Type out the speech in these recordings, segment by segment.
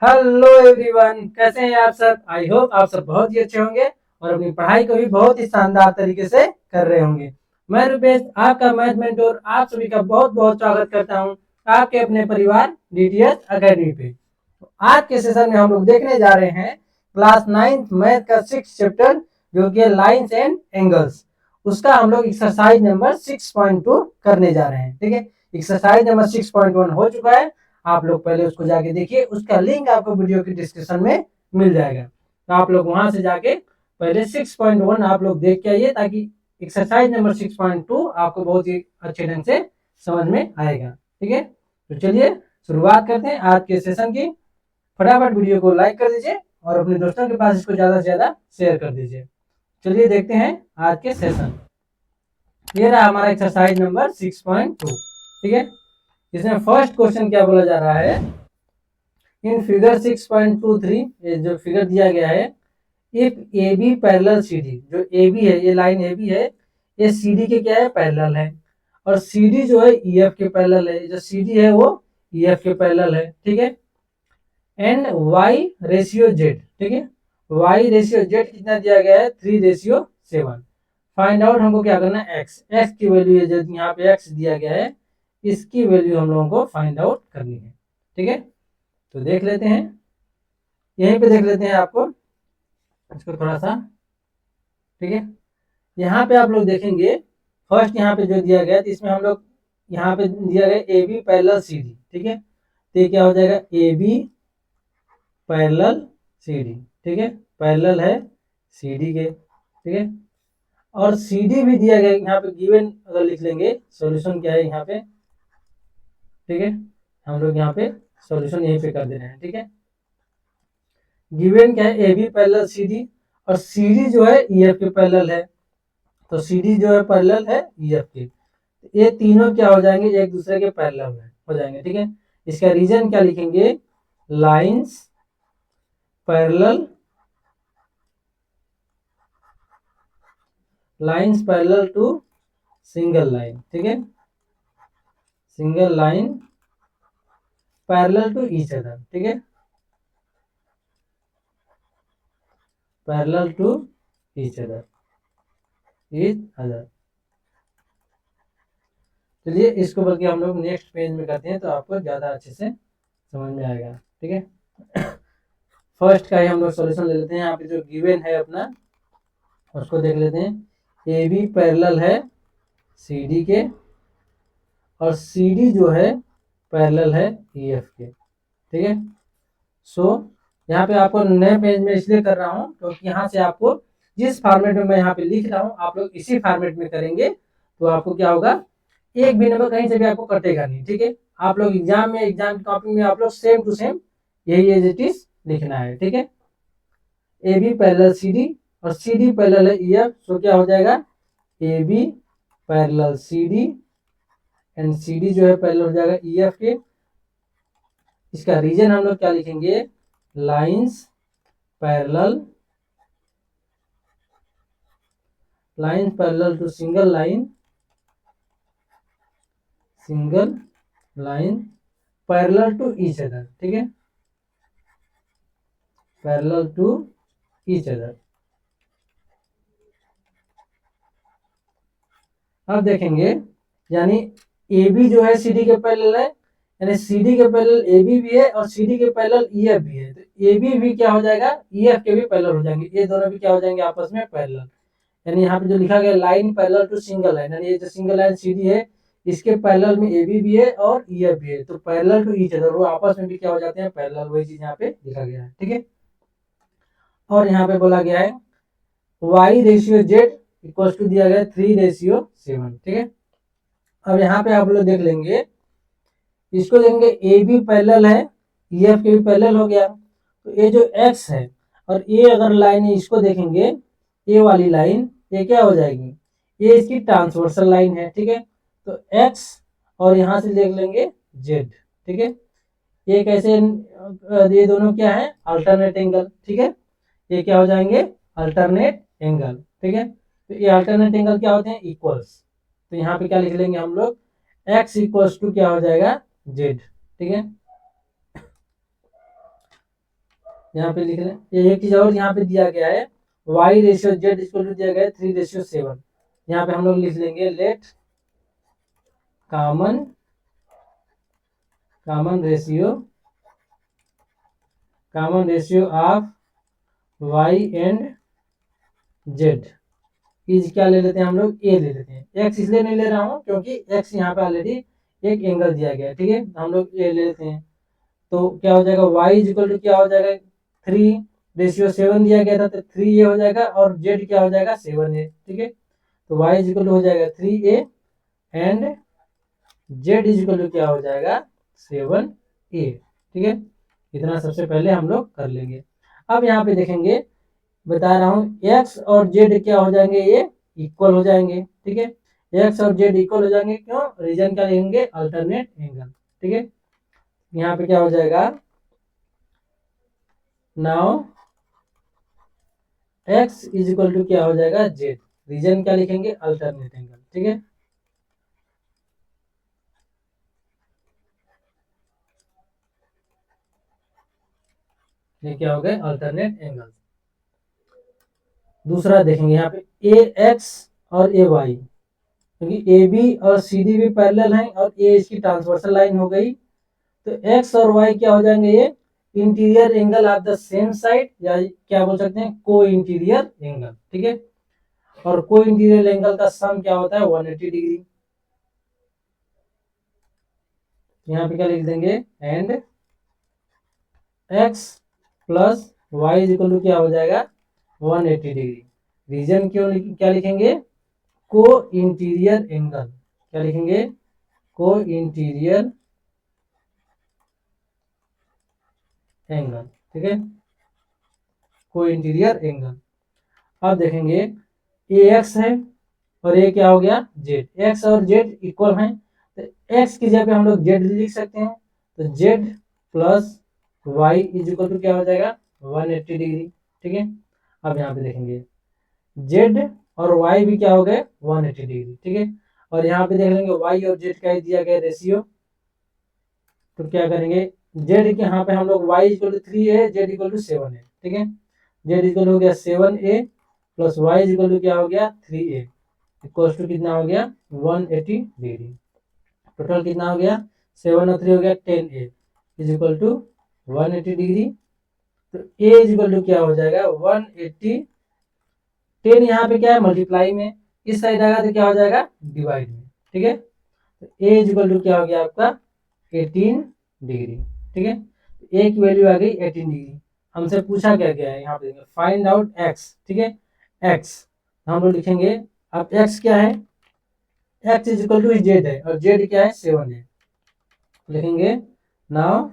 Hello everyone, कैसे हैं आप सब। आई होप आप सब बहुत ही अच्छे होंगे और अपनी पढ़ाई को भी बहुत ही शानदार तरीके से कर रहे होंगे। मैं रुपेश, आपका मैथ मेंटोर, आप सभी का बहुत बहुत स्वागत करता हूं आपके अपने परिवार डीटीएच एकेडमी पे। आज के सेशन में हम लोग देखने जा रहे हैं क्लास 9th मैथ का 6 चैप्टर, जो कि लाइंस एंड एंगल्स। उसका हम लोग एक्सरसाइज नंबर 6.2 करने जा रहे हैं। ठीक है, एक्सरसाइज नंबर 6.1 हो चुका है। आप लोग पहले उसको जाके देखिए, उसका लिंक आपको वीडियो की डिस्क्रिप्शन में मिल जाएगा। तो आप लोग वहां से जाके पहले 6.1 आप लोग देख के आइए, ताकि एक्सरसाइज नंबर 6.2 आपको बहुत ही अच्छे ढंग से समझ में आएगा। ठीक है, तो चलिए शुरुआत करते हैं आज के सेशन की। फटाफट वीडियो को लाइक कर दीजिए और अपने दोस्तों के पास इसको ज्यादा से ज्यादा शेयर कर दीजिए। चलिए देखते हैं आज के सेशन। ये रहा हमारा एक्सरसाइज नंबर 6.2। ठीक है, इसमें फर्स्ट क्वेश्चन क्या बोला जा रहा है, इन फिगर 6.23 जो फिगर दिया गया है, if A B parallel C D, जो ए बी है, ये लाइन ए बी है, ये सी डी के क्या है, पैरेलल है। और सी डी जो है ई एफ के पैरेलल है, जो सी डी है वो ई एफ के पैरेलल है। ठीक है, एंड वाई रेशियो जेड। ठीक है, वाई रेशियो जेड कितना दिया गया है, 3:7। फाइंड आउट हमको क्या करना है, एक्स। एक्स की वैल्यू है, जो यहाँ पे एक्स दिया गया है, इसकी वैल्यू हम लोगों को फाइंड आउट करनी है। ठीक है, तो देख लेते हैं, यहीं पे देख लेते हैं आपको इसको थोड़ा सा। ठीक है, यहाँ पे आप लोग देखेंगे, फर्स्ट यहाँ पे जो दिया गया, तो इसमें हम लोग यहाँ पे दिया गया A B parallel C D. ठीक है, तो ये क्या हो जाएगा, A B parallel C D. ठीक है, पैरेलल है सी डी के। ठीक है, और सी डी भी दिया गया यहाँ पे गिवन, अगर लिख लेंगे सॉल्यूशन क्या है यहाँ पे। ठीक है, हम लोग यहाँ पे सॉल्यूशन यहीं पे कर दे रहे हैं। ठीक है, गिवन क्या है, A B parallel C D, और सी डी जो है ई एफ के पैरेलल है। तो सी डी जो है पैरेलल है ई एफ के, ये तीनों क्या हो जाएंगे, एक दूसरे के पैरेलल में हो जाएंगे। ठीक है, इसका रीजन क्या लिखेंगे, lines parallel, lines parallel to single line. ठीक है, single line parallel to each other. ठीक है, parallel to each other, each other. चलिए इसको बल्कि हम लोग नेक्स्ट पेज में करते हैं, तो आपको ज़्यादा अच्छे से समझ में आएगा। ठीक है, फर्स्ट का ही हम लोग सॉल्यूशन ले लेते हैं। यहाँ पे जो गिवन है अपना, उसको देख लेते हैं। ए बी पैरेलल है सी डी के, और सी डी जो है पैरेलल है ई एफ के। ठीक है, सो यहाँ पे आपको नए पेज में इसलिए कर रहा हूँ क्योंकि यहाँ से आपको जिस फॉर्मेट में मैं यहाँ पे लिख रहा हूँ, आप लोग इसी फॉर्मेट में करेंगे, तो आपको क्या होगा, एक भी नंबर कहीं से भी आपको कटेगा नहीं। ठीक है, आप लोग एग्जाम में, एग्जाम की कॉपी में आप लोग सेम टू सेम यही एज इट इज लिखना है। ठीक है, A B parallel C D, और सी डी पैरेलल है ई एफ, सो क्या हो जाएगा, A B parallel C D, and C D जो है पैरेलल हो जाएगा ई एफ के। इसका रीजन हम लोग क्या लिखेंगे, lines parallel, line parallel to single line, single line parallel to each other. ठीक है, पैरेलल टू ईच अदर। अब देखेंगे, यानी ए बी जो है सी डी के पैरेलल है, यानी सी डी के पैरेलल ए बी भी है और सी डी के पैरेलल ई एफ भी है। तो ए बी भी क्या हो जाएगा, ई एफ के भी पैरेलल हो जाएंगे, ये दोनों भी क्या हो जाएंगे, आपस में पैरेलल। यानी यहाँ पे जो लिखा गया line parallel to single line, यानी ये जो सिंगल लाइन सी डी है, इसके पैरेलल में ए बी भी है और ई एफ भी है, तो पैरेलल टू ईच अदर, वो आपस में भी क्या हो जाते हैं, पैरेलल। वही चीज यहाँ पे लिखा गया है। ठीक है, और यहाँ पे बोला गया है Y ratio Z equal to दिया गया 3:7। ठीक है, अब यहाँ पे आप लोग देख लेंगे, इसको देखेंगे ए बी पैरेलल है ई एफ के भी पैरेलल हो गया, तो ये जो एक्स है और ये अगर लाइन है, इसको देखेंगे, ये वाली लाइन ये क्या हो जाएगी, ये इसकी ट्रांसवर्सल लाइन है। ठीक है, तो एक्स और यहाँ से देख लेंगे जेड। ठीक है, ये कैसे, ये दोनों क्या है, अल्टरनेट एंगल। ठीक है, ये क्या हो जाएंगे, अल्टरनेट एंगल। ठीक है, तो ये अल्टरनेट एंगल क्या होते हैं, इक्वल्स। तो यहाँ पे क्या लिख लेंगे हम लोग, x इक्वल्स टू क्या हो जाएगा, z। ठीक है, यहाँ पे लिख लें। ये एक चीज और यहाँ पे दिया गया है, y ratio z equal to दिया गया है 3:7। यहाँ पे हम लोग लिख लेंगे late common ratio of y and z is क्या ले लेते हैं हम लोग, ए ले लेते हैं। x इसलिए नहीं ले रहा हूँ क्योंकि x यहाँ पे ऑलरेडी एक एंगल दिया गया है, ठीक है, हम लोग ए ले लेते हैं। तो क्या हो जाएगा, y इज इक्वल टू क्या हो जाएगा, 3:7 दिया गया था तो 3 ये हो जाएगा, और z क्या हो जाएगा 7 है, ठीक है। तो y इज इक्वल टू हो जाएगा 3a and z is equal to क्या हो जाएगा 7a, ठीक है। इतना सबसे पहले हम लोग कर लेंगे। अब यहाँ पे देखेंगे, बता रहा हूँ x और z क्या हो जाएंगे, ये इक्वल हो जाएंगे, ठीक है। x और z इक्वल हो जाएंगे, क्यों, रीजन क्या लेंगे, अल्टरनेट एंगल, ठीक है। यहाँ पे क्या हो जाएगा, now x is equal to क्या हो जाएगा z, रीजन क्या लिखेंगे, अल्टरनेट एंगल, ठीक है। ये क्या हो गए, अल्टरनेट एंगल। दूसरा देखेंगे यहाँ पे ए एक्स और ए वाई, क्योंकि ए बी और सी डी भी पैरेलल हैं और ए इसकी ट्रांसवर्सल लाइन हो गई, तो एक्स और वाई क्या हो जाएंगे, ये interior angle of the same side, या क्या बोल सकते हैं, को इंटीरियर एंगल, ठीक है। और को इंटीरियर एंगल का सम क्या होता है, 180 डिग्री। यहाँ पे क्या लिख देंगे, and x plus Y is equal to क्या हो जाएगा 180 डिग्री। रीजन क्यों क्या लिखेंगे, को इंटीरियर एंगल, क्या लिखेंगे, को इंटीरियर एंगल, ठीक है, को इंटीरियर एंगल। अब देखेंगे ए एक्स है और ये क्या हो गया जेड, एक्स और जेड इक्वल हैं, तो एक्स की जगह पे हम लोग जेड लिख सकते हैं, तो Z plus Y is equal to क्या हो जाएगा 180 डिग्री, ठीक है। अब यहाँ पे देखेंगे जेड और वाई भी क्या हो गए 180 डिग्री, ठीक है। और यहाँ पे देख लेंगे वाई और जेड का ही दिया गया रेशियो, तो क्या करेंगे, जेड के यहाँ पे हम लोग वाई इक्वल टू 3 है, जेड इक्वल टू 7 है, ठीक है। जेड इक्वल हो गया 7a plus Y equal to क्या हो गया 3a, इक्वल टू कितना हो गया 180 डिग्री। टोटल कितना हो गया 7 और 3 हो गया 10a is equal to 180 degree. तो a इज इक्वल टू क्या हो जाएगा 180, 10 यहाँ पे क्या है मल्टीप्लाई में, इस साइड आएगा तो क्या हो जाएगा डिवाइड में, ठीक है। तो a इज इक्वल टू क्या हो गया आपका 18 डिग्री, ठीक है। a की वैल्यू आ गई 18 डिग्री। हमसे पूछा क्या गया है, यहाँ पे फाइंड आउट x, ठीक है, x हम लोग लिखेंगे, अब x क्या है, x is equal to Z है और z क्या है 7 है, लिखेंगे now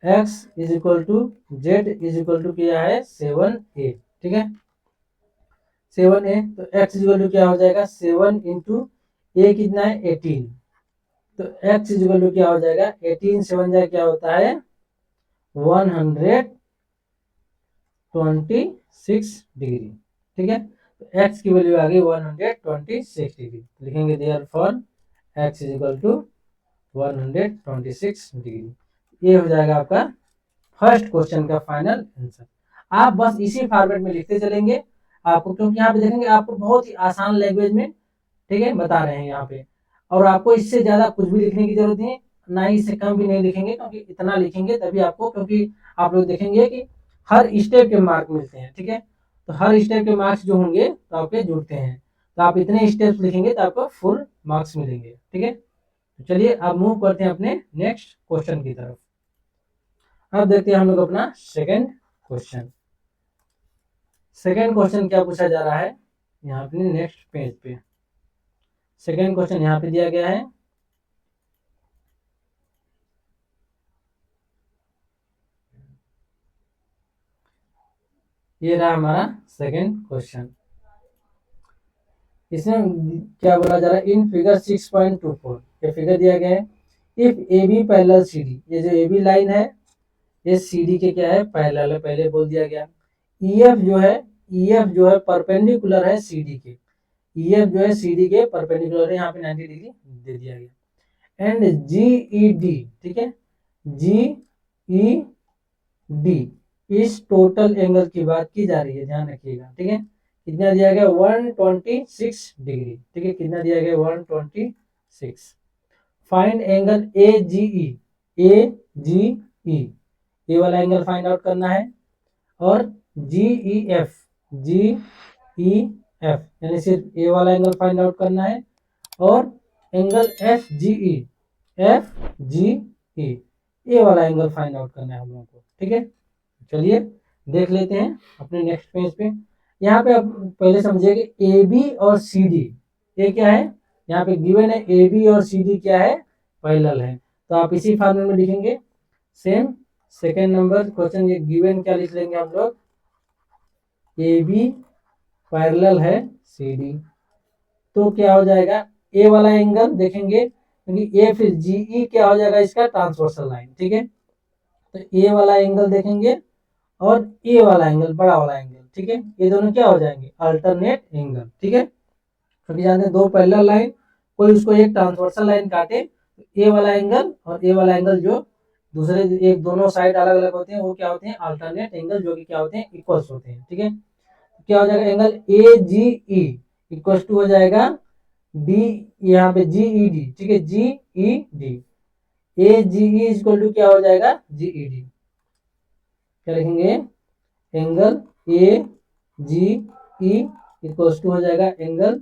x is equal to z is equal to क्या है 7a, ठीक है, 7a। तो x इज इक्वल टू क्या हो जाएगा 7 इंटू a कितना है 18, तो x इज इक्वल टू क्या हो जाएगा 18 7 जाए क्या होता है 126 डिग्री, ठीक है। तो x की वैल्यू आ गई 126 डिग्री, लिखेंगे therefore x is equal to 126 degree. ये हो जाएगा आपका फर्स्ट क्वेश्चन का फाइनल आंसर। आप बस इसी फॉर्मेट में लिखते चलेंगे आपको, क्योंकि यहाँ पे देखेंगे आपको बहुत ही आसान लैंग्वेज में, ठीक है, बता रहे हैं यहाँ पे, और आपको इससे ज्यादा कुछ भी लिखने की जरूरत नहीं, ना ही इससे कम भी नहीं लिखेंगे, क्योंकि इतना लिखेंगे तभी आपको, क्योंकि आप लोग देखेंगे कि हर स्टेप के मार्क मिलते हैं, ठीक है। तो हर स्टेप के मार्क्स जो होंगे तो आपके जुड़ते हैं, तो आप इतने स्टेप्स लिखेंगे तो आपको फुल मार्क्स मिलेंगे, ठीक है। तो चलिए अब मूव करते हैं अपने नेक्स्ट क्वेश्चन की तरफ। अब देखते हैं हम लोग अपना सेकंड क्वेश्चन। सेकंड क्वेश्चन क्या पूछा जा रहा है, यहाँ अपने नेक्स्ट पेज पे सेकंड क्वेश्चन यहाँ पे दिया गया है, ये रहा हमारा सेकंड क्वेश्चन। इसमें क्या बोला जा रहा है, इन फिगर 6.24 ये फिगर दिया गया है, if A B parallel C D, ये जो ए बी लाइन है ये सी डी के क्या है पैरेलल है, पहले बोल दिया गया। ई एफ जो है परपेंडिकुलर है सी डी के, ई एफ जो है सी डी के परपेंडिकुलर है, यहाँ पे 90 डिग्री दे दिया गया। एंड जी ई डी, ठीक है, जी ई डी, इस टोटल एंगल की बात की जा रही है, ध्यान रखिएगा, ठीक है। कितना दिया गया 126 डिग्री, ठीक है, कितना दिया गया 126। Find angle A G E, A G ई, ये वाला एंगल फाइंड आउट करना है, और जी E F, G E F यानी सिर्फ ए वाला एंगल फाइंड आउट करना है, और angle F G E, F G ई, ये वाला एंगल फाइंड आउट करना है हम लोगों को, ठीक है। चलिए देख लेते हैं अपने नेक्स्ट पेज पे। यहाँ पे आप पहले समझिए कि ए बी और सी डी ये क्या है, यहाँ पे गिवन है ए बी और सी डी क्या है, पैरेलल है, तो आप इसी फॉर्मूले में लिखेंगे। सेम सेकेंड नंबर क्वेश्चन, ये गिवन क्या लिख लेंगे हम लोग, ए बी पैरेलल है सी डी, तो क्या हो जाएगा, ए वाला एंगल देखेंगे क्योंकि ए फिर जी ई क्या हो जाएगा इसका ट्रांसवर्सल लाइन, ठीक है, तो ए वाला एंगल देखेंगे और ए वाला एंगल बड़ा वाला एंगल, ठीक है, ये दोनों क्या हो जाएंगे अल्टरनेट एंगल, ठीक है, क्योंकि जानते हैं दो पैरेलल लाइन, कोई उसको एक ट्रांसवर्सल लाइन काटे तो ए वाला एंगल और ए वाला एंगल जो दूसरे एक दोनों साइड अलग अलग होते हैं वो क्या होते हैं अल्टरनेट एंगल, जो कि क्या होते हैं इक्वल्स होते हैं, ठीक है। क्या हो जाएगा angle A G E equal to हो जाएगा डी, यहाँ पे जी ई डी, ठीक है, G E D, A G E equal to क्या हो जाएगा जी ई डी, क्या लिखेंगे angle A G E equal to हो जाएगा एंगल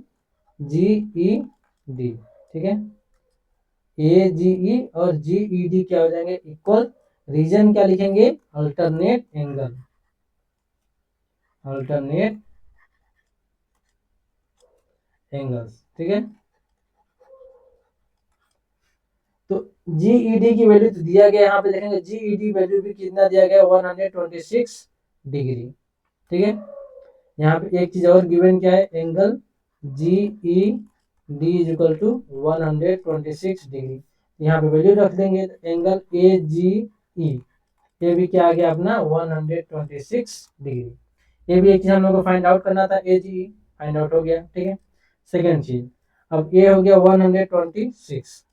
जी ई डी, ठीक है, ए जी ई और जी ई डी क्या हो जाएंगे इक्वल, रीजन क्या लिखेंगे अल्टरनेट एंगल, अल्टरनेट एंगल्स, ठीक है। तो जीईडी की वैल्यू तो दिया गया, यहाँ पे देखेंगे जीईडी वैल्यू भी कितना दिया गया 126 डिग्री, ठीक है। यहाँ पे एक चीज और गिवन क्या है, angle G E D is equal to 126 degree, यहाँ पे वैल्यू रख देंगे, एंगल ए जी ई ये भी क्या आ गया अपना 126 डिग्री, ये भी एक चीज हम लोग को फाइंड आउट करना था, ए जी फाइंड आउट हो गया, ठीक है। सेकेंड चीज, अब ये हो गया 126,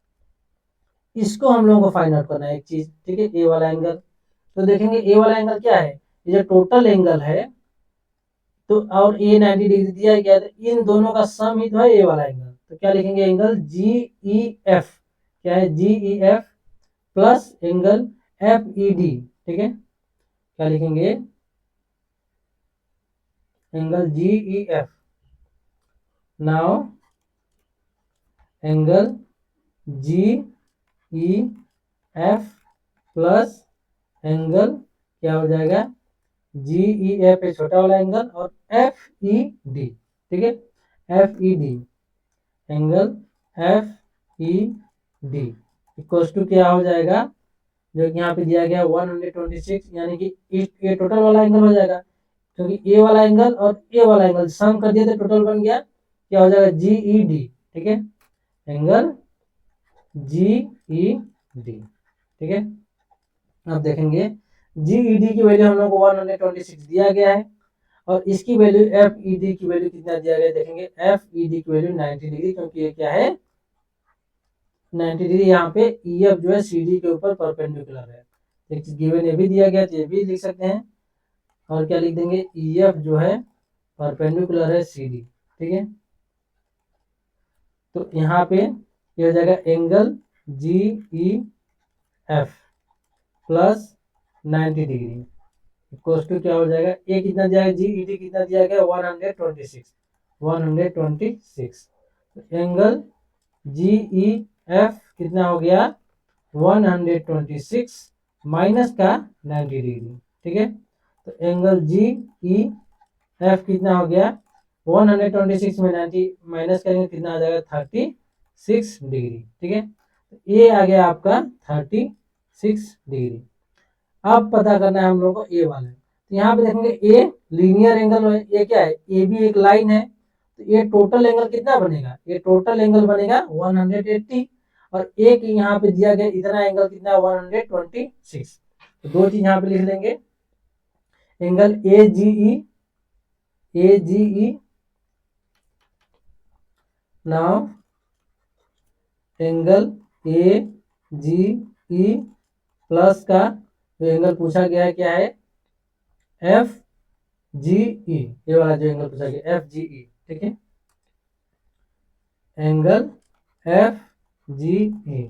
इसको हम लोगों को फाइंड आउट करना है एक चीज, ठीक है, ए वाला एंगल, तो देखेंगे ए वाला एंगल क्या है, ये जो टोटल एंगल है, तो और ए 90 डिग्री दिया गया, तो इन दोनों का सम ही तो है ए वाला एंगल, तो क्या लिखेंगे एंगल जी ई एफ, क्या है G E F plus angle F E D, ठीक है, क्या लिखेंगे angle G E F, now angle G E F plus angle क्या हो जाएगा जी ई एफ है छोटा वाला एंगल और एफ ई डी, ठीक है, F E D, angle F E D equal to क्या हो जाएगा, जो कि यहाँ पे दिया गया 126, यानी कि ये टोटल वाला एंगल हो जाएगा, क्योंकि ए वाला एंगल और ए वाला एंगल सम कर दिया तो टोटल बन गया, क्या हो जाएगा जी ई डी, ठीक है, एंगल जी ई डी, ठीक है। अब देखेंगे जीईडी की वैल्यू हम लोग को 126 दिया गया है, और इसकी वैल्यू एफ ई डी की वैल्यू कितना दिया गया, देखेंगे एफ ई डी की वैल्यू 90 डिग्री, क्योंकि ये क्या है 90 डिग्री, यहाँ पे ई एफ जो है सी डी के ऊपर परपेंडिकुलर है, एक चीज गिवन ये भी दिया गया तो ये भी लिख सकते हैं, और क्या लिख देंगे ई एफ जो है परपेंडिकुलर है सी डी, ठीक है, तो यहाँ पे ये हो जाएगा angle G E F plus 90 degree equal to क्या हो जाएगा, ए कितना दिया है जी ई डी कितना दिया गया 126, एंगल जी ई एफ कितना हो गया 126 माइनस का 90 डिग्री, ठीक है, तो एंगल जी ई एफ कितना हो गया 126 में 90 माइनस करेंगे कितना आ जाएगा 36 डिग्री, ठीक है, तो ये आ गया आपका 36 डिग्री। अब पता करना है हम लोग को ए वाला, तो यहाँ पे देखेंगे ए लीनियर एंगल है, ये क्या है ए भी एक लाइन है, तो ये टोटल एंगल कितना बनेगा, ये टोटल एंगल बनेगा 180, और एक यहाँ पे दिया गया इतना एंगल कितना 126, तो दो चीज यहाँ पे लिख लेंगे, angle A G E, now angle A G E plus का तो एंगल पूछा गया है क्या है, एफ जी ई, ये वाला जो एंगल पूछा गया एफ जी ई, ठीक है, एंगल एफ जी ई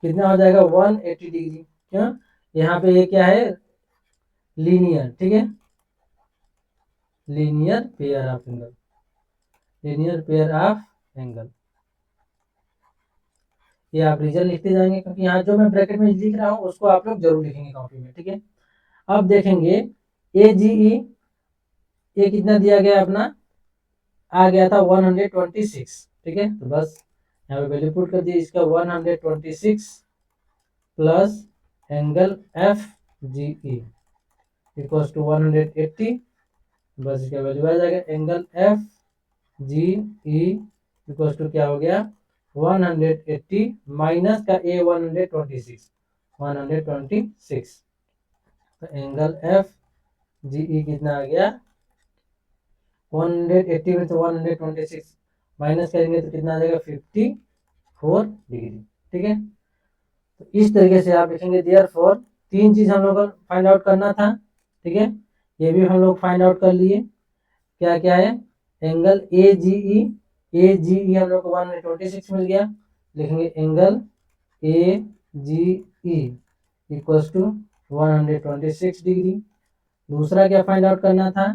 कितना हो जाएगा 180 डिग्री। क्यों, यहाँ पे ये क्या है, लीनियर, ठीक है, linear pair of angle, linear pair of angle. ये आप रीजन लिखते जाएंगे, क्योंकि यहाँ जो मैं ब्रैकेट में लिख रहा हूँ उसको आप लोग जरूर लिखेंगे कॉपी में, ठीक है। अब देखेंगे ए जी ई, ये कितना दिया गया अपना, आ गया था 126, ठीक है। तो बस यहाँ पे वैल्यू पुट कर दिए इसका 126 plus angle F G E equals to 180, बस इसका वैल्यू आ जाएगा angle F G E equals to क्या हो गया 180 माइनस का ए 126, तो एंगल एफ जी ई कितना आ गया 180 में से 126 माइनस करेंगे तो कितना आ जाएगा 54 डिग्री, ठीक है। तो इस तरीके से आप लिखेंगे देयरफॉर, तीन चीज हम लोग को फाइंड आउट करना था, ठीक है, ये भी हम लोग फाइंड आउट कर लिए। क्या क्या है, एंगल ए जी ई हम लोग को 126 मिल गया, लिखेंगे angle A G E equals to 126 degree. दूसरा क्या फाइंड आउट करना था,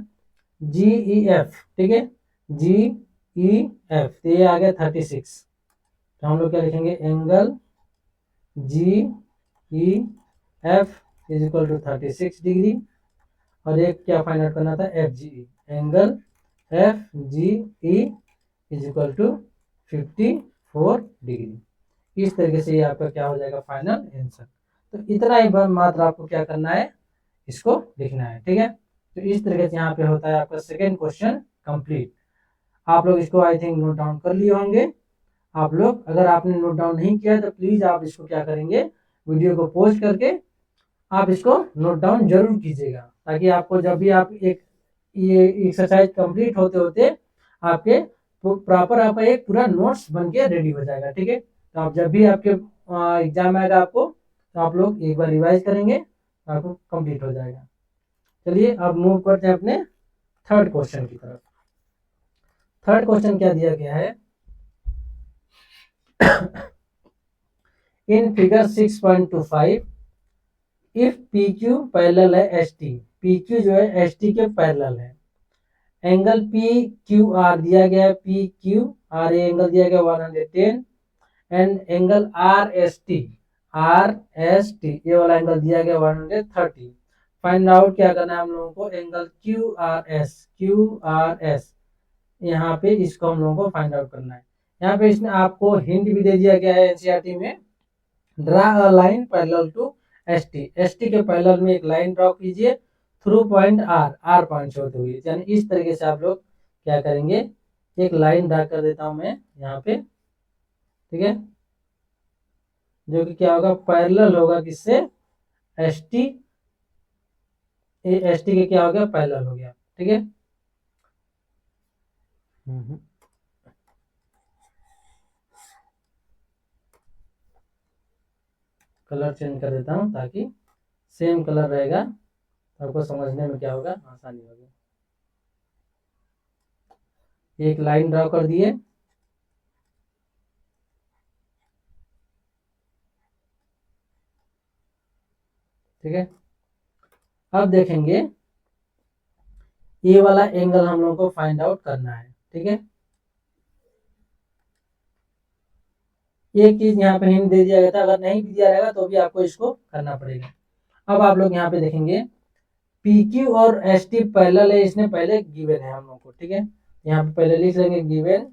जी ई एफ, ठीक है, जी ई एफ, तो ये आ गया 36, तो हम लोग क्या लिखेंगे angle G E F is equal to 36 degree. और एक क्या फाइंड आउट करना था, F G E, angle F G E is equal to 54 degree. इस तरीके से ये आपका क्या हो जाएगा फाइनल आंसर। तो इतना ही मात्र आपको क्या करना है, इसको लिखना है, ठीक है। तो इस तरीके से यहाँ पे होता है आपका सेकेंड क्वेश्चन कंप्लीट। आप लोग इसको आई थिंक नोट डाउन कर लिए होंगे। आप लोग अगर आपने नोट डाउन नहीं किया तो प्लीज आप इसको क्या करेंगे, वीडियो को पॉज करके आप इसको नोट डाउन जरूर कीजिएगा, ताकि आपको जब भी आप एक ये एक्सरसाइज कंप्लीट होते होते आपके प्रॉपर आपका एक पूरा नोट्स बन के रेडी हो जाएगा, ठीक है। तो आप जब भी आपके एग्जाम आएगा आपको, तो आप लोग एक बार रिवाइज करेंगे तो आपको कंप्लीट हो जाएगा। चलिए अब मूव करते हैं अपने थर्ड क्वेश्चन की तरफ। थर्ड क्वेश्चन क्या दिया गया है, in figure 6.25 if P Q parallel है एस टी, पी क्यू जो है एस टी के पैरेलल है, एंगल पी क्यू आर दिया गया है, P Q R A angle दिया गया 110 and angle R S T ये वाला एंगल दिया गया 130। फाइंड आउट क्या करना है हम लोगों को, एंगल क्यू आर एस यहाँ पे इसको हम लोगों को फाइंड आउट करना है। यहाँ पे इसमें आपको हिंट भी दे दिया गया है एनसीईआरटी में, draw a line parallel to S T के पैरेलल में एक लाइन ड्रॉ कीजिए थ्रू पॉइंट आर पॉइंट से होते हुए, यानी इस तरीके से आप लोग क्या करेंगे, एक लाइन ड्रा कर देता हूं मैं यहाँ पे, ठीक है, जो कि क्या होगा पैरेलल होगा किससे, एसटी, एसटी के क्या हो गया पैरेलल हो गया, ठीक है। कलर चेंज कर देता हूँ ताकि सेम कलर रहेगा, आपको समझने में क्या होगा आसानी होगी। एक लाइन ड्रॉ कर दिए, ठीक है। अब देखेंगे ये वाला एंगल हम लोगों को फाइंड आउट करना है, ठीक है। एक चीज यहाँ पे हिंट दे दिया गया था, अगर नहीं भी दिया रहेगा तो भी आपको इसको करना पड़ेगा। अब आप लोग यहाँ पे देखेंगे PQ और ST पैरेलल है, इसने पहले गिवन है हम लोग को, ठीक है। यहाँ पे पहले लिख लेंगे गिवन।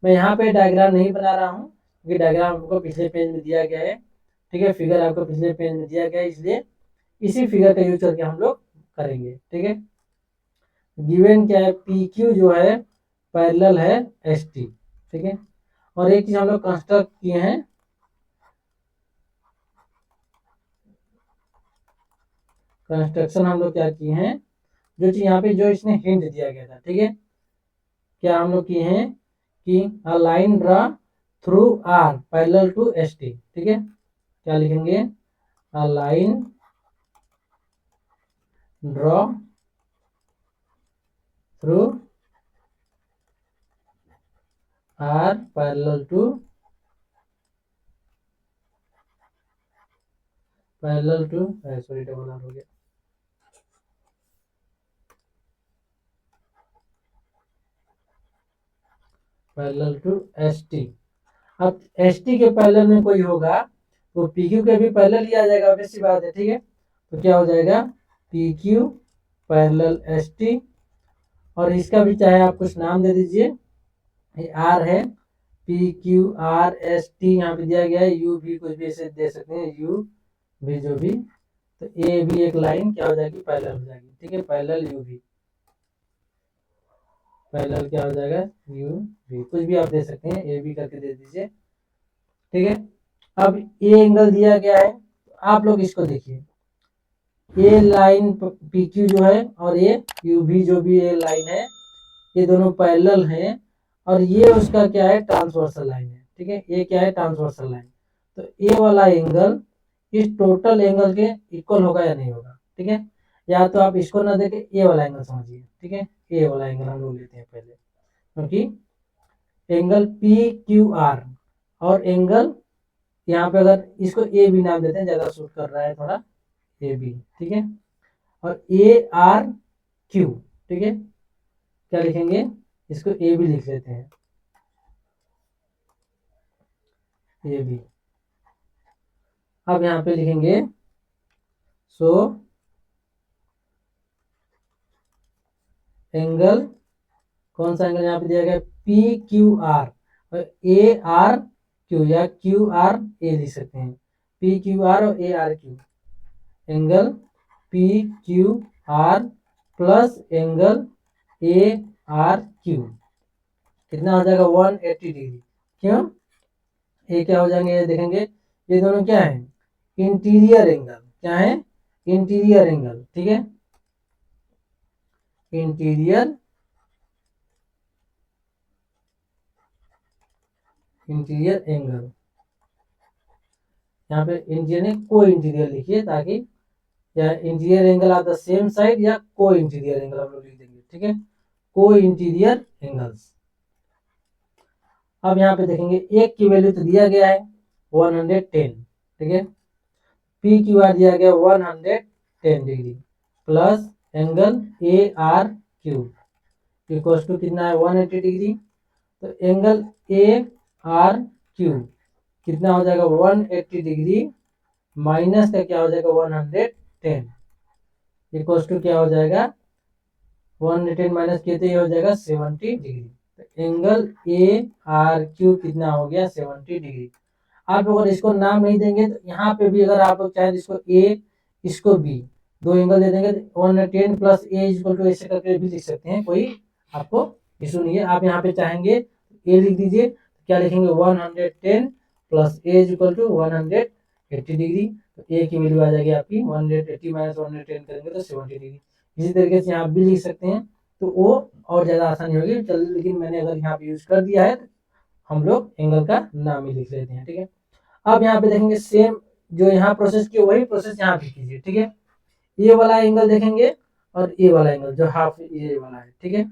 मैं यहाँ पे डायग्राम नहीं बना रहा हूँ क्योंकि डायग्राम आपको पिछले पेज में दिया गया है, ठीक है, फिगर आपको पिछले पेज में दिया गया है, इसलिए इसी फिगर का यूज करके हम लोग करेंगे, ठीक है। गिवन क्या है, PQ जो है पैरेलल है ST, ठीक है। और एक चीज हम लोग कंस्ट्रक्ट किए हैं, कंस्ट्रक्शन हम लोग क्या किए हैं, जो चीज यहाँ पे जो इसने हिंट दिया गया था, ठीक है, क्या हम लोग किए हैं कि a line draw through R parallel to S T, ठीक है। क्या लिखेंगे, a line draw through R parallel to sorry double R हो गया, पैरेलल टू एस टी। अब एस टी के पैरेलल में कोई होगा तो पी क्यू के भी पैरेलल ही आ जाएगा, वैसी बात है, ठीक है। तो क्या हो जाएगा P Q parallel S T, और इसका भी चाहे आप कुछ नाम दे दीजिए, ये आर है, P Q R S T यहाँ पे दिया गया है, यू भी कुछ भी ऐसे दे सकते हैं, यू भी जो भी, तो ए भी एक लाइन क्या हो जाएगी पैरेलल हो जाएगी, ठीक है, पैरेलल यू भी, पैरेलल क्या हो जाएगा यू भी, कुछ भी आप दे सकते हैं, ए बी करके दे दीजिए, ठीक है। अब ए एंगल दिया गया है, आप लोग इसको देखिए, ये लाइन पी क्यू जो है और ये यू भी जो भी ये लाइन है, ये दोनों पैरेलल हैं, और ये उसका क्या है ट्रांसवर्सल लाइन है, ठीक है, ये क्या है ट्रांसवर्सल लाइन। तो ए वाला एंगल इस टोटल एंगल के इक्वल होगा या नहीं होगा, ठीक है। या तो आप इसको ना देखे ए वाला एंगल समझिए, ठीक है, ए वाला एंगल हम लोग लेते हैं पहले, क्योंकि एंगल पी क्यू आर और एंगल यहाँ पे अगर इसको ए बी नाम देते हैं, ज्यादा सूट कर रहा है थोड़ा, ए बी, ठीक है, और ए आर क्यू, ठीक है, क्या लिखेंगे इसको ए बी लिख लेते हैं, ए बी। अब यहाँ पे लिखेंगे सो एंगल, कौन सा एंगल यहाँ पे दिया गया पी क्यू आर और ए आर क्यू, या क्यू आर ए लिख सकते हैं, पी क्यू आर और ए R Q, angle P Q are plus angle A R Q कितना हो जाएगा 180 डिग्री। क्यों, ये क्या हो जाएंगे, ये देखेंगे ये दोनों क्या है इंटीरियर एंगल, क्या है इंटीरियर एंगल, ठीक है, इंटीरियर एंगल, यहाँ पे इंटीरियर को इंटीरियर लिखिए, ताकि या interior angle of the same side या को इंटीरियर एंगल हम लोग लिख देंगे, ठीक है, को इंटीरियर एंगल्स। अब यहाँ पे देखेंगे एक की वैल्यू तो दिया गया है 110, ठीक है, पी क्यू आर दिया गया 110 degree plus angle A R Q equal to कितना है 180 डिग्री, तो एंगल ए आर क्यू कितना हो जाएगा 180 डिग्री माइनस का क्या हो जाएगा 110 इक्वल टू क्या हो जाएगा 110 माइनस किए तो ये हो जाएगा 70 डिग्री, तो एंगल ए आर क्यू कितना हो गया 70 डिग्री। आप अगर इसको नाम नहीं देंगे तो यहाँ पे भी अगर आप लोग चाहें तो इसको ए इसको बी दो एंगल दे देंगे, 110 प्लस ए इक्वल टू ऐसे करके भी लिख सकते हैं, कोई आपको इशू नहीं है। आप यहाँ पे चाहेंगे ए लिख दीजिए, क्या लिखेंगे 110 plus A equal to 180 degree, तो ए की वैल्यू आ जाएगी आपकी 180 माइनस 110 करेंगे तो 70 डिग्री। इसी तरीके से आप भी लिख सकते हैं, तो वो और ज़्यादा आसानी होगी। चल लेकिन मैंने अगर यहाँ पे यूज कर दिया है तो हम लोग एंगल का नाम ही लिख लेते हैं, ठीक है। अब यहाँ पे देखेंगे सेम जो यहाँ प्रोसेस किया वही प्रोसेस यहाँ भी कीजिए, ठीक है। ये वाला एंगल देखेंगे और ये वाला एंगल जो हाफ ये वाला है, ठीक है,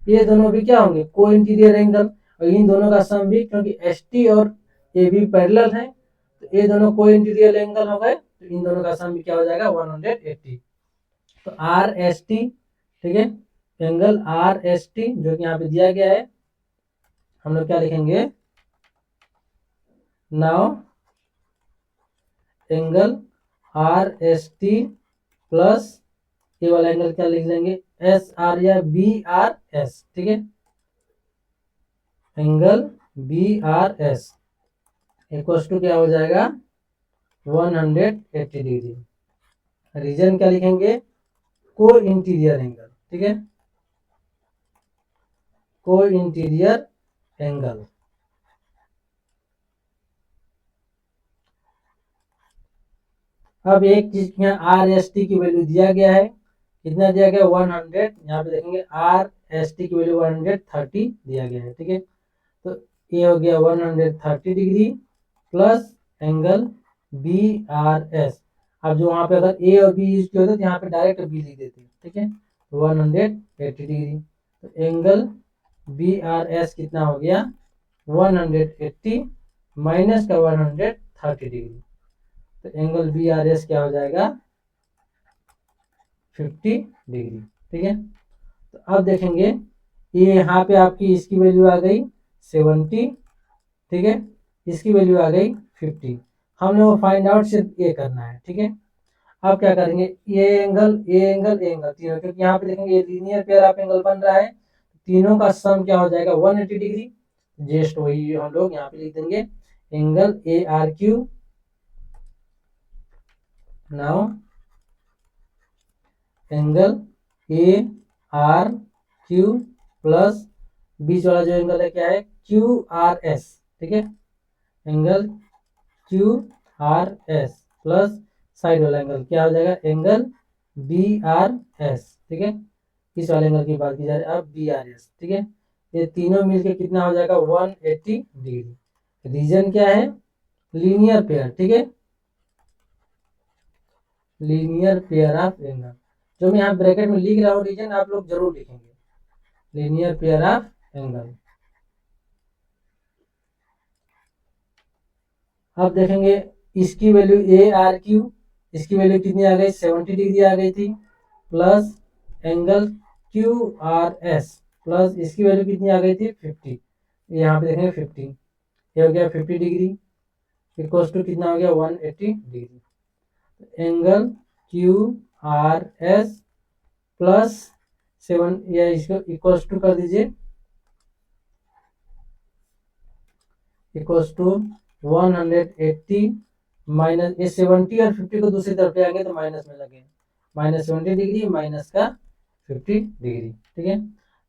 ये दोनों भी क्या होंगे को इंटीरियर एंगल, और इन दोनों का सम भी, क्योंकि एस टी और ए बी पैरेलल है तो ये दोनों को इंटीरियर एंगल हो गए, तो इन दोनों का सम भी क्या हो जाएगा 180। तो आर एस टी, ठीक है, एंगल आर एस टी जो कि यहाँ पे दिया गया है, हम लोग क्या लिखेंगे now angle R S T plus ये वाला एंगल क्या लिख लेंगे एस आर या बी आर एस, ठीक है, angle B R S equal to क्या हो जाएगा 180 डिग्री। रीजन क्या लिखेंगे को इंटीरियर एंगल, ठीक है, को इंटीरियर एंगल। अब एक चीज यहाँ आर एस टी की वैल्यू दिया गया है, कितना दिया गया 100, यहाँ पे देखेंगे आर एस टी की वैल्यू 130 दिया गया है, ठीक है, तो ये हो गया 130 degree plus angle B R S. अब जो वहाँ पे अगर ए और बी यूज किया होता तो यहाँ पे डायरेक्ट बी लिख देते, ठीक है। तो 180 डिग्री, तो एंगल बी आर एस कितना हो गया 180 माइनस का 130 डिग्री, तो एंगल बी आर एस क्या हो जाएगा 50 डिग्री, ठीक है। तो अब देखेंगे ये यहाँ पे आपकी इसकी वैल्यू आ गई 70, ठीक है, इसकी वैल्यू आ गई 50। हम लोग फाइंड आउट सिर्फ ये करना है, ठीक है। अब क्या करेंगे ये एंगल तीनों, क्योंकि यहाँ पे देखेंगे ये लीनियर पेयर ऑफ एंगल बन रहा है, तीनों का सम क्या हो जाएगा 180 डिग्री। जस्ट वही हम लोग यहाँ पे लिख देंगे angle A R Q. Now angle A R Q plus बीच वाला जो एंगल है क्या है क्यू आर एस, ठीक है, angle Q R S plus side वाला एंगल क्या हो जाएगा एंगल बी आर एस, ठीक है। इस वाले एंगल की बात की जा रही है अब बी आर एस, ठीक है। ये तीनों मिलके कितना हो जाएगा 180 डिग्री। रीजन क्या है लीनियर पेयर, ठीक है, लीनियर पेयर ऑफ एंगल। जो मैं यहाँ ब्रैकेट में लिख रहा हूँ रीजन आप लोग जरूर लिखेंगे, लीनियर पेयर ऑफ एंगल। अब देखेंगे इसकी वैल्यू ए आर क्यू, इसकी वैल्यू कितनी आ गई 70 डिग्री आ गई थी, plus angle Q R S plus इसकी वैल्यू कितनी आ गई थी 50, यहाँ पे देखेंगे 50, ये हो गया 50 डिग्री इक्वल्स टू कितना हो गया 180 degree. Angle Q R S plus 7 या इसको इक्वल्स टू कर दीजिए इक्वल्स टू 180 माइनस ये 70 और 50 को दूसरी तरफ ले आएंगे तो माइनस में लगे, माइनस 70 डिग्री माइनस का 50 डिग्री, ठीक है।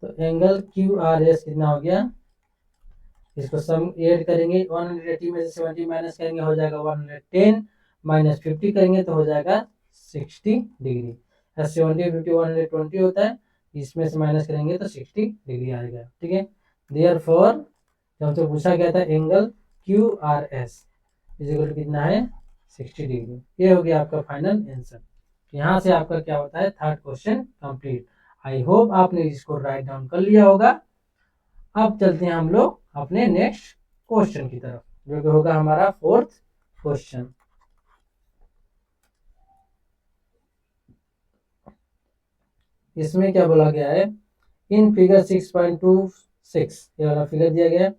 तो एंगल क्यू आर एस कितना हो गया, इसको सम ऐड करेंगे 180 में से 70 माइनस करेंगे हो जाएगा 110 माइनस 50 करेंगे तो हो जाएगा 60 डिग्री। 70 50 120 होता है, इसमें से माइनस करेंगे तो 60 डिग्री आएगा, ठीक है। देयरफॉर जब हमसे पूछा गया था angle Q R S equal to कितना है 60 डिग्री। ये हो गया आपका फाइनल आंसर। यहाँ से आपका क्या होता है third question complete. I hope आपने इसको राइट डाउन कर लिया होगा। अब चलते हैं हम लोग अपने नेक्स्ट क्वेश्चन की तरफ जो कि होगा हमारा फोर्थ क्वेश्चन। इसमें क्या बोला गया है इन फिगर 6.26 ये वाला फिगर दिया गया है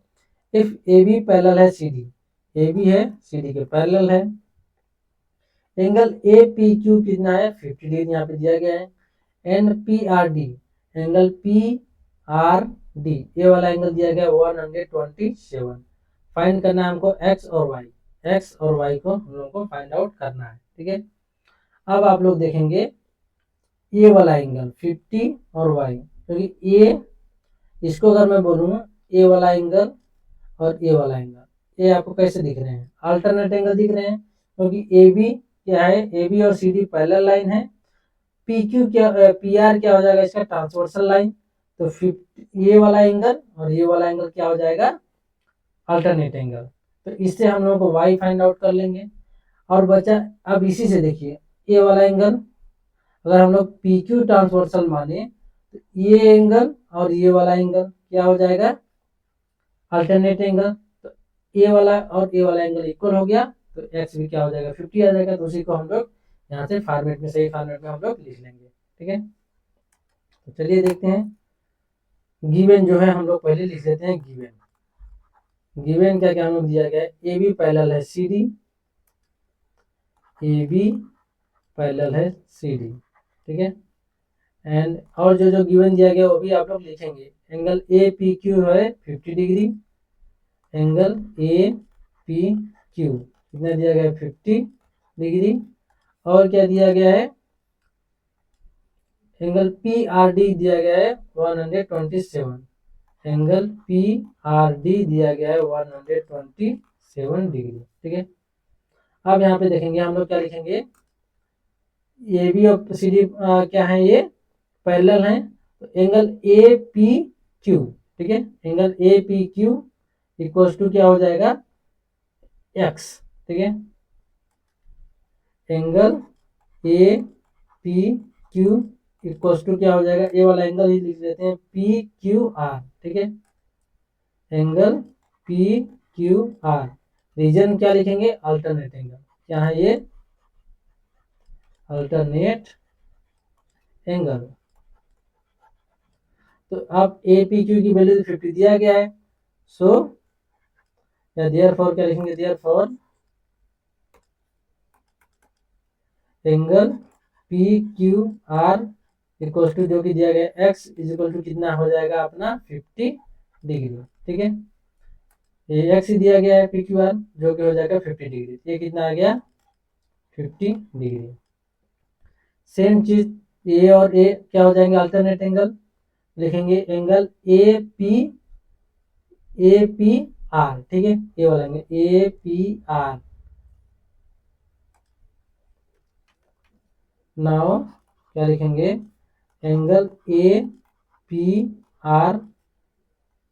इफ ए बी पैरेलल है सी डी, ए बी है सी डी के पैरेलल है, एंगल ए पी क्यू कितना है 50 डिग्री यहाँ पे दिया गया है, and P R D angle P R D ये वाला एंगल दिया गया 127। फाइंड करना है हमको एक्स और वाई को हम लोगों को फाइंड आउट करना है, ठीक है। अब आप लोग देखेंगे ए वाला एंगल 50 और वाई, क्योंकि ए इसको अगर मैं बोलूँ ए वाला एंगल और ए वाला एंगल ये आपको कैसे दिख रहे हैं अल्टरनेट एंगल दिख रहे हैं, क्योंकि ए बी क्या है ए बी और सी डी पैरेलल लाइन है, पी क्यू क्या पी आर क्या हो जाएगा इसका ट्रांसवर्सल लाइन, तो ये वाला एंगल और ये वाला एंगल क्या हो जाएगा अल्टरनेट एंगल। तो इससे हम लोगों को वाई फाइंड आउट कर लेंगे। और बचा अब इसी से देखिए ये वाला एंगल अगर हम लोग पी क्यू ट्रांसवर्सल माने तो ये एंगल और ये वाला एंगल क्या हो जाएगा अल्टरनेट एंगल, तो ए वाला और ए वाला एंगल इक्वल हो गया तो एक्स भी क्या हो जाएगा 50 आ जाएगा। तो उसी को हम लोग यहाँ से फॉर्मेट में सही फॉर्मेट में हम लोग लिख लेंगे, ठीक है। तो चलिए देखते हैं गिवन जो है हम लोग पहले लिख लेते हैं गिवन क्या क्या हम लोग दिया गया है ए बी पैरेलल है C D, A B parallel है सी डी, ठीक है। एंड और जो गिवन दिया गया वो भी आप लोग लिखेंगे एंगल ए पी क्यू है 50 degree, angle A P Q कितना दिया गया है 50 डिग्री, और क्या दिया गया है एंगल पी आर डी दिया गया है 127, एंगल पी आर डी दिया गया है 127 डिग्री, ठीक है। अब यहाँ पे देखेंगे हम लोग क्या लिखेंगे ए बी और सी डी क्या है ये पैरेलल हैं, तो एंगल ए पी क्यू, ठीक है, angle A P Q equals to क्या हो जाएगा एक्स, ठीक है, angle A P Q equals to क्या हो जाएगा, ए वाला एंगल ही लिख लेते हैं पी क्यू आर, ठीक है, angle P Q R. Reason क्या लिखेंगे, अल्टरनेट एंगल, क्या है ये, अल्टरनेट एंगल। तो अब ए पी क्यू की वैल्यू 50 दिया गया है, सो या देयरफॉर क्या लिखेंगे, therefore angle P Q R equal to जो कि दिया गया एक्स इज इक्वल टू कितना हो जाएगा अपना 50 डिग्री, ठीक है, ये एक्स ही दिया गया है पी क्यू आर जो कि हो जाएगा 50 डिग्री, ये कितना आ गया 50 डिग्री। सेम चीज ए और ए क्या हो जाएंगे, अल्टरनेट एंगल, लिखेंगे एंगल ए पी आर, ठीक है, ए वाला एंगल ए पी आर। नाउ क्या लिखेंगे, angle A P R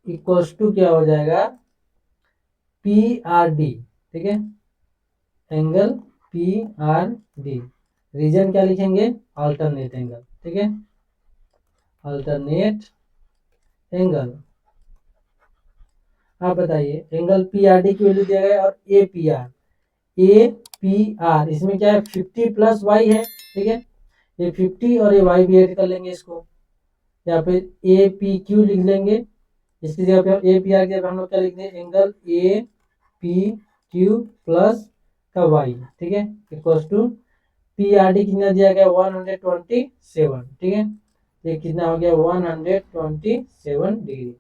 equals to क्या हो जाएगा पी आर डी, ठीक है, angle P R D. Reason क्या लिखेंगे, अल्टरनेट एंगल, ठीक है, अल्टरनेट एंगल। आप बताइए एंगल पी आर डी की वैल्यू दिया गया और ए पी आर इसमें क्या है 50 प्लस वाई है, ठीक है, ये 50 और ये वाई भी ऐड कर लेंगे इसको, या फिर ए पी क्यू लिख लेंगे, इसकी जगह पे ए पी आर की जगह हम लोग क्या लिख दें, angle A P Q plus का वाई, ठीक है, equals to P R D कितना दिया गया 127, ठीक है, ये कितना हो गया 127 डिग्री।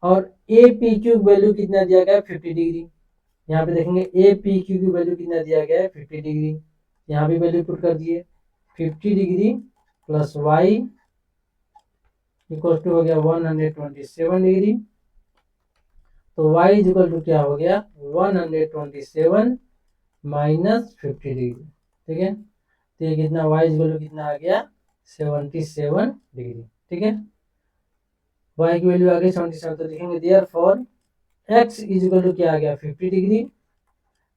और ए पी क्यू वैल्यू कितना दिया गया 50 डिग्री, यहाँ पे देखेंगे ए पी क्यू की वैल्यू कितना दिया गया है 50 डिग्री, यहाँ भी वैल्यू पुट कर दिए 50 degree plus Y equal to हो गया 127 डिग्री, तो y इक्वल टू क्या हो गया 127 माइनस 50 डिग्री, ठीक है, तो ये कितना y इक्वल टू कितना आ गया 77 डिग्री, ठीक है, y की वैल्यू आ गई 77, तो लिखेंगे देयरफॉर x इक्वल टू क्या आ गया 50 degree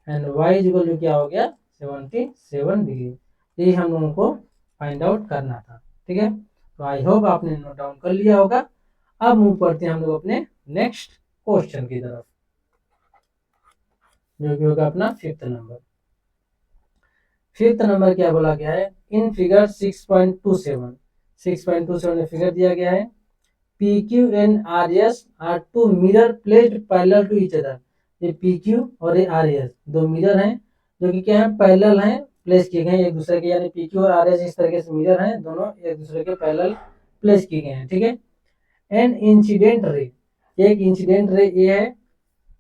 and y equal to क्या हो गया 77 डिग्री। यही हम लोगों को फाइंड आउट करना था, ठीक है, तो आई होप आपने नोट डाउन कर लिया होगा। अब मूव करते हैं हम लोग अपने नेक्स्ट क्वेश्चन की तरफ, जो कि होगा अपना फिफ्थ नंबर। फिफ्थ नंबर क्या बोला गया है, इन फिगर 6.27 में फिगर दिया गया है P Q and R S are two mirror plate parallel to each other. ये पी क्यू और ये आर एस दो मिरर हैं जो कि क्या है पैरेलल हैं, प्लेस किए गए एक दूसरे के, यानी पी क्यू और आर एस इस तरीके से मिरर हैं, दोनों एक दूसरे के पैरेलल प्लेस किए गए हैं, ठीक है। एंड इंसिडेंट रे, एक इंसिडेंट रे ये है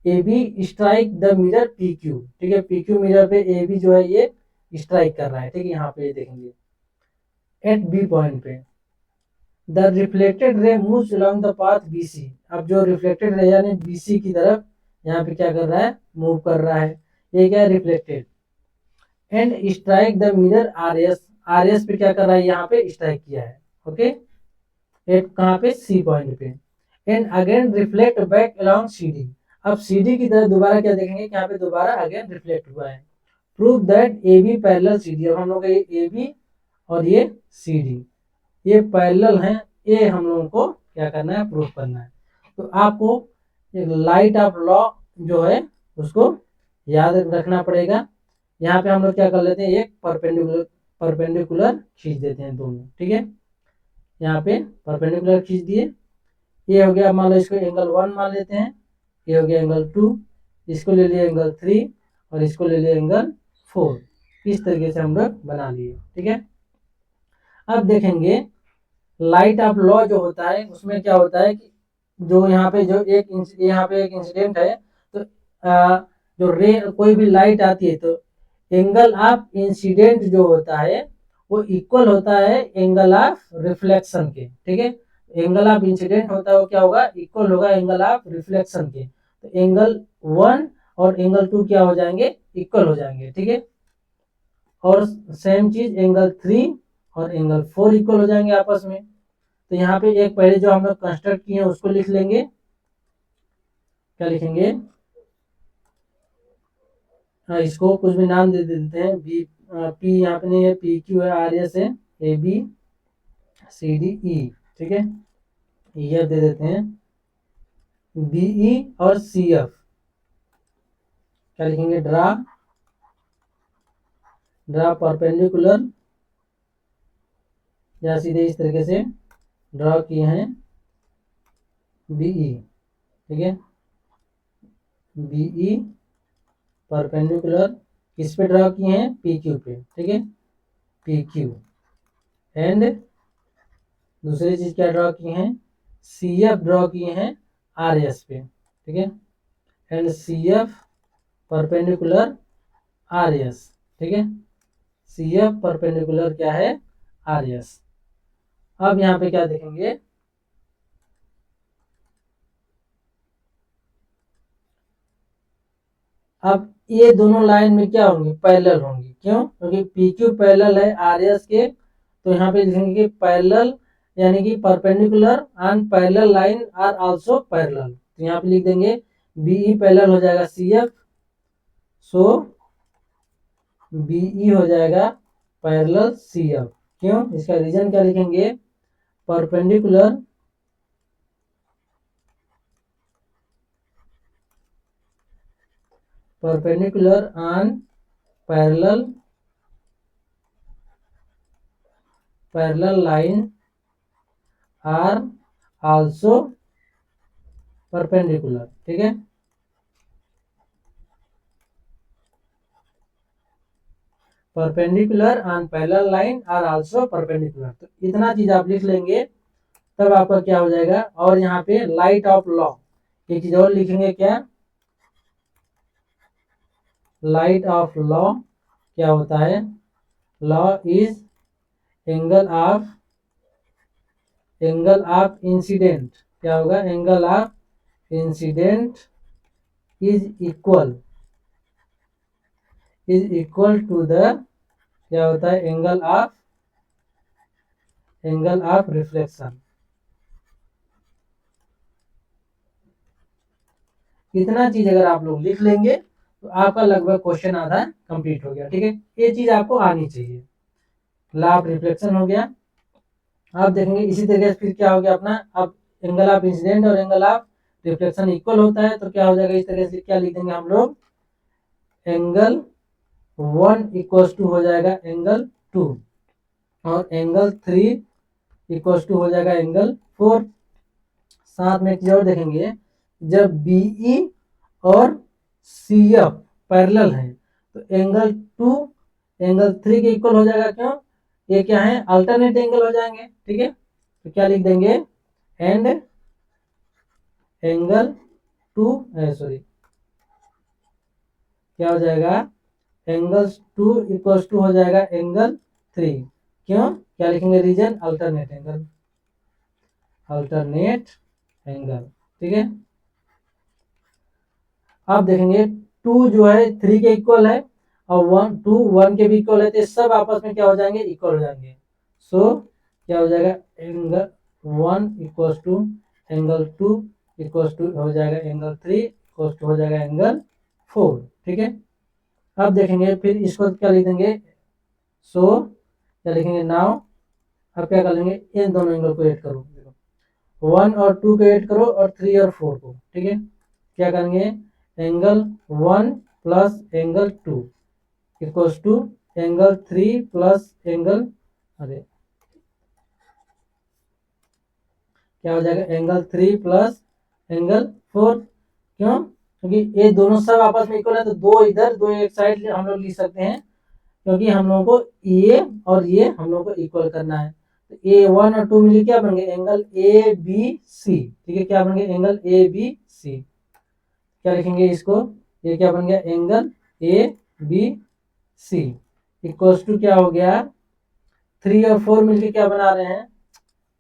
A B strike the mirror P Q, ठीक है, पी क्यू मिरर पे ए बी जो है ये स्ट्राइक कर रहा है, ठीक है, यहाँ पे देखेंगे एट बी पॉइंट पे the reflected ray moves along the path B C. अब जो रिफ्लेक्टेड रे यानी बी सी की तरफ यहाँ पे क्या कर रहा है, मूव कर रहा है, ये क्या है reflected, and strike the mirror R S पे क्या कर रहा है, यहाँ पे स्ट्राइक किया है, ओके, एट कहाँ पे सी पॉइंट पे, and again reflect back along C D. अब सी डी की तरफ दोबारा क्या देखेंगे, यहाँ पे दोबारा अगेन रिफ्लेक्ट हुआ है। Prove that A B parallel C D, अब हम लोग ए बी और ये सी डी ये पैरेलल हैं, ये हम लोगों को क्या करना है, प्रूफ करना है। तो आपको एक लाइट ऑफ लॉ जो है उसको याद रखना पड़ेगा। यहाँ पे हम लोग क्या कर लेते हैं, एक परपेंडिकुलर खींच देते हैं दोनों, ठीक है, यहाँ पे परपेंडिकुलर खींच दिए, ये हो गया, मान लो इसको एंगल 1 मान लेते हैं, ये हो गया एंगल 2, इसको ले लिया एंगल 3 और इसको ले लिया एंगल 4, इस तरीके से हम लोग बना लिए, ठीक है। अब देखेंगे लाइट ऑफ लॉ जो होता है उसमें क्या होता है कि जो यहाँ पे एक इंसिडेंट है, तो जो रे कोई भी लाइट आती है तो एंगल ऑफ इंसिडेंट जो होता है वो इक्वल होता है एंगल ऑफ रिफ्लेक्शन के, ठीक है, एंगल ऑफ इंसिडेंट होता है वो क्या होगा, इक्वल होगा एंगल ऑफ रिफ्लेक्शन के, तो एंगल 1 और एंगल 2 क्या हो जाएंगे, इक्वल हो जाएंगे, ठीक है, और सेम चीज एंगल 3 और एंगल 4 इक्वल हो जाएंगे आपस में। तो यहाँ पे एक पहले जो हम लोग कंस्ट्रक्ट किए हैं उसको लिख लेंगे, क्या लिखेंगे, इसको कुछ भी नाम दे देते हैं, बी पी यहाँ पे नहीं है, पी क्यू है, आर एस है, A B C D E, ठीक है। ये दे देते हैं बी ई और सी एफ, क्या लिखेंगे, ड्रा परपेंडिकुलर, या सीधे इस तरीके से ड्रा किए हैं बीई, ठीक है, बीई परपेंडिकुलर किस पे ड्रा किए हैं, पी क्यू पे, ठीक है, पी क्यू। एंड दूसरी चीज क्या ड्रा किए हैं, सी एफ ड्रा किए हैं आर एस पे, ठीक है, and C F perpendicular R S, ठीक है, सी एफ परपेंडिकुलर क्या है, आर एस। अब यहाँ पे क्या देखेंगे, अब ये दोनों लाइन में क्या होंगी, पैरेलल होंगी, क्यों, क्योंकि पी क्यू पैरेलल है आर एस के, तो यहाँ पे लिखेंगे कि पैरेलल यानी कि perpendicular and parallel line are also parallel, तो यहाँ पे लिख देंगे बीई पैरेलल हो जाएगा सी एफ, सो बीई हो जाएगा पैरेलल सी एफ, क्यों, इसका रीजन क्या लिखेंगे, perpendicular and parallel line are also perpendicular, ठीक है। Perpendicular and parallel line are also perpendicular, तो इतना चीज आप लिख लेंगे, तब आपका क्या हो जाएगा। और यहाँ पे लाइट ऑफ लॉ, एक चीज और लिखेंगे, क्या, लाइट ऑफ लॉ क्या होता है, law is angle of incident, क्या होगा, angle of incident is equal to the, क्या होता है, एंगल ऑफ रिफ्लेक्शन। इतना चीज अगर आप लोग लिख लेंगे तो आपका लगभग क्वेश्चन आधा कंप्लीट हो गया, ठीक है। ये चीज आपको आनी चाहिए, लॉ ऑफ रिफ्लेक्शन हो गया। आप देखेंगे इसी तरीके से फिर क्या हो गया अपना, अब एंगल ऑफ इंसिडेंट और एंगल ऑफ रिफ्लेक्शन इक्वल होता है, तो क्या हो जाएगा, इस तरीके से क्या लिख देंगे हम लोग, एंगल 1 इक्वल टू हो जाएगा एंगल 2, और एंगल 3 इक्वल टू हो जाएगा एंगल 4। साथ में एक चीज और देखेंगे, जब बीई और सी एफ पैरेलल है तो एंगल 2 एंगल 3 के इक्वल हो जाएगा, क्यों, ये क्या है, अल्टरनेट एंगल हो जाएंगे, ठीक है। तो क्या लिख देंगे, एंड एंगल 2 सॉरी क्या हो जाएगा, एंगल 2 इक्वल टू हो जाएगा एंगल 3, क्यों, क्या लिखेंगे, रीजन अल्टरनेट एंगल, ठीक है। आप देखेंगे 2 जो है 3 के इक्वल है, और 1 के भी इक्वल है, तो सब आपस में क्या हो जाएंगे, इक्वल हो जाएंगे। सो क्या हो जाएगा, angle 1 equal to angle 2 equal to हो जाएगा एंगल 3 इक्वल टू हो जाएगा एंगल 4, ठीक है। अब देखेंगे फिर इसको क्या लिख देंगे, सो क्या लिखेंगे, नाउ अब क्या कर लेंगे, इन दोनों एंगल को ऐड करो, 1 और 2 को ऐड करो और 3 और 4 को, ठीक है। क्या करेंगे, angle 1 plus angle 2 equals to angle 3 plus angle, अरे क्या हो जाएगा, एंगल 3 प्लस एंगल 4, क्यों, क्योंकि ये दोनों सब आपस में इक्वल है, तो दो इधर दो एक साइड हम लोग लिख सकते हैं, क्योंकि हम लोगों को ये और ये हम लोग को इक्वल करना है। तो ए 1 और 2 मिलकर क्या बन गए, एंगल ए बी सी, ठीक है, क्या बन गए, एंगल ए बी सी। क्या लिखेंगे इसको, ये क्या बन गया, angle A B C equals to क्या हो गया, 3 और 4 मिलके क्या बना रहे हैं,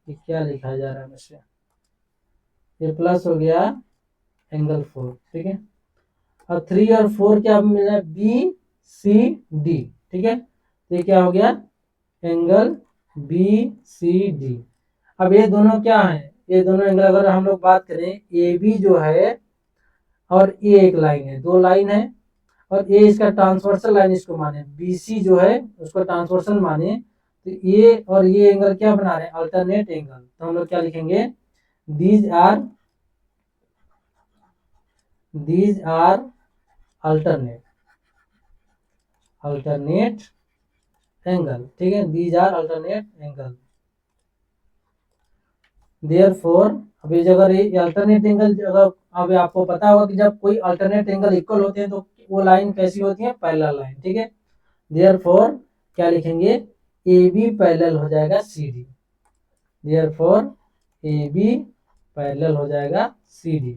ये क्या लिखा जा रहा है मुझसे, ये प्लस हो गया एंगल 4, ठीक है। अब 3 और 4 क्या मिल रहा है, बी सी डी, ठीक है, तो ये क्या हो गया, एंगल बी सी डी। अब ये दोनों क्या है, ये दोनों एंगल अगर हम लोग बात करें, ए बी जो है और ये एक लाइन है, दो लाइन है, और ए इसका ट्रांसवर्सल लाइन इसको माने, BC जो है उसको ट्रांसवर्सल माने, तो ये और ये एंगल क्या बना रहे हैं, अल्टरनेट एंगल। तो हम लोग क्या लिखेंगे, दीज आर अल्टरनेट एंगल, ठीक है, these are alternate angle. Therefore अब ये अगर ये अल्टरनेट एंगल, अगर अब आपको पता होगा कि जब कोई अल्टरनेट एंगल इक्वल होते हैं तो वो लाइन कैसी होती है, पैरेलल लाइन, ठीक है। देयरफॉर क्या लिखेंगे, AB पैरेलल हो जाएगा CD, देयरफॉर AB पैरेलल हो जाएगा CD।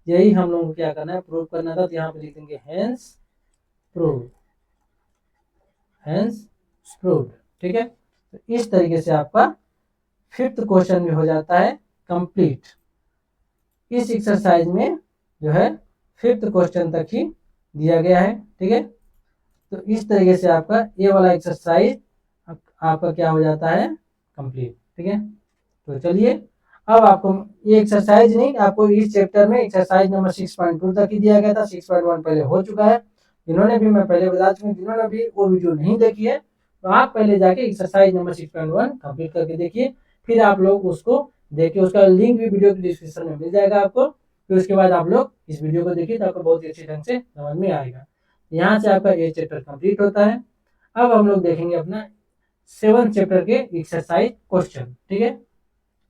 यही हम लोगों को क्या करना है, प्रूव करना था, तो यहाँ पे लिखेंगे हेंस प्रूव्ड, ठीक है। तो इस तरीके से आपका 5th क्वेश्चन भी हो जाता है कंप्लीट। इस एक्सरसाइज में जो है 5th क्वेश्चन तक ही दिया गया है, ठीक है। तो इस तरीके से आपका ये वाला एक्सरसाइज आपका क्या हो जाता है, कंप्लीट, ठीक है। तो चलिए अब आपको ये एक्सरसाइज नहीं, आपको इस चैप्टर में एक्सरसाइज नंबर 6.2 तक ही दिया गया था, 6.1 पहले हो चुका है। जिन्होंने भी, मैं पहले बता चुका हूँ, जिन्होंने भी वो वीडियो नहीं देखी है तो आप पहले जाके एक्सरसाइज नंबर 6.1 कंप्लीट करके देखिए, फिर आप लोग उसको देखिए, उसका लिंक भी वीडियो के डिस्क्रिप्शन में मिल जाएगा आपको। फिर उसके बाद आप लोग इस वीडियो को देखिए तो आपको बहुत ही अच्छे ढंग से समझ में आएगा। यहाँ से आपका ये चैप्टर कंप्लीट होता है। अब हम लोग देखेंगे अपना 7th चैप्टर के एक्सरसाइज क्वेश्चन, ठीक है।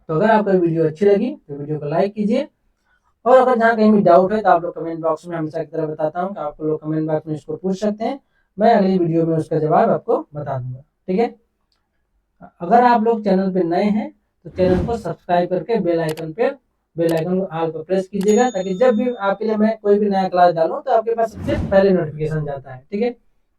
तो अगर आपको वीडियो अच्छी लगी तो वीडियो को लाइक कीजिए, और अगर जहाँ कहीं भी डाउट है तो आप लोग कमेंट बॉक्स में, हमेशा की तरह बताता हूँ कि आप लोग कमेंट बॉक्स में इसको पूछ सकते हैं, मैं अगली वीडियो में उसका जवाब आपको बता दूंगा, ठीक है। अगर आप लोग चैनल पे नए हैं तो चैनल को सब्सक्राइब करके बेल आइकन को ऑल पर प्रेस कीजिएगा, ताकि जब भी आपके लिए मैं कोई भी नया क्लास डालूं तो आपके पास सबसे पहले नोटिफिकेशन जाता है, ठीक है,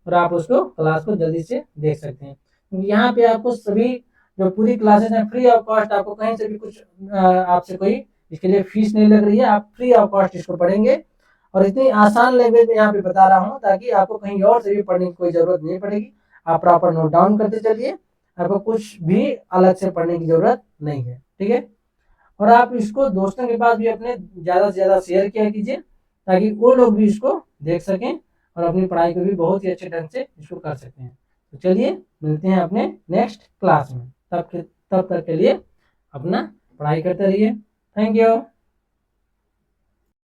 और आप उसको क्लास को जल्दी से देख सकते हैं। क्योंकि यहाँ पे आपको सभी जो पूरी क्लासेस हैं फ्री ऑफ कॉस्ट, आपको कहीं से भी कुछ आपसे कोई इसके लिए फीस नहीं लग रही है, आप फ्री ऑफ कॉस्ट इसको पढ़ेंगे, और इतनी आसान लैंग्वेज में यहाँ पे बता रहा हूँ ताकि आपको कहीं और से भी पढ़ने की कोई जरूरत नहीं पड़ेगी। आप प्रॉपर नोट डाउन करते चलिए, आपको कुछ भी अलग से पढ़ने की जरूरत नहीं है, ठीक है। और आप इसको दोस्तों के पास भी अपने ज़्यादा से ज़्यादा शेयर किया कीजिए, ताकि वो लोग भी इसको देख सकें और अपनी पढ़ाई को भी बहुत ही अच्छे ढंग से इसको कर सकते हैं। तो चलिए मिलते हैं अपने नेक्स्ट क्लास में, तब तक के लिए अपना पढ़ाई करते रहिए। Thank you.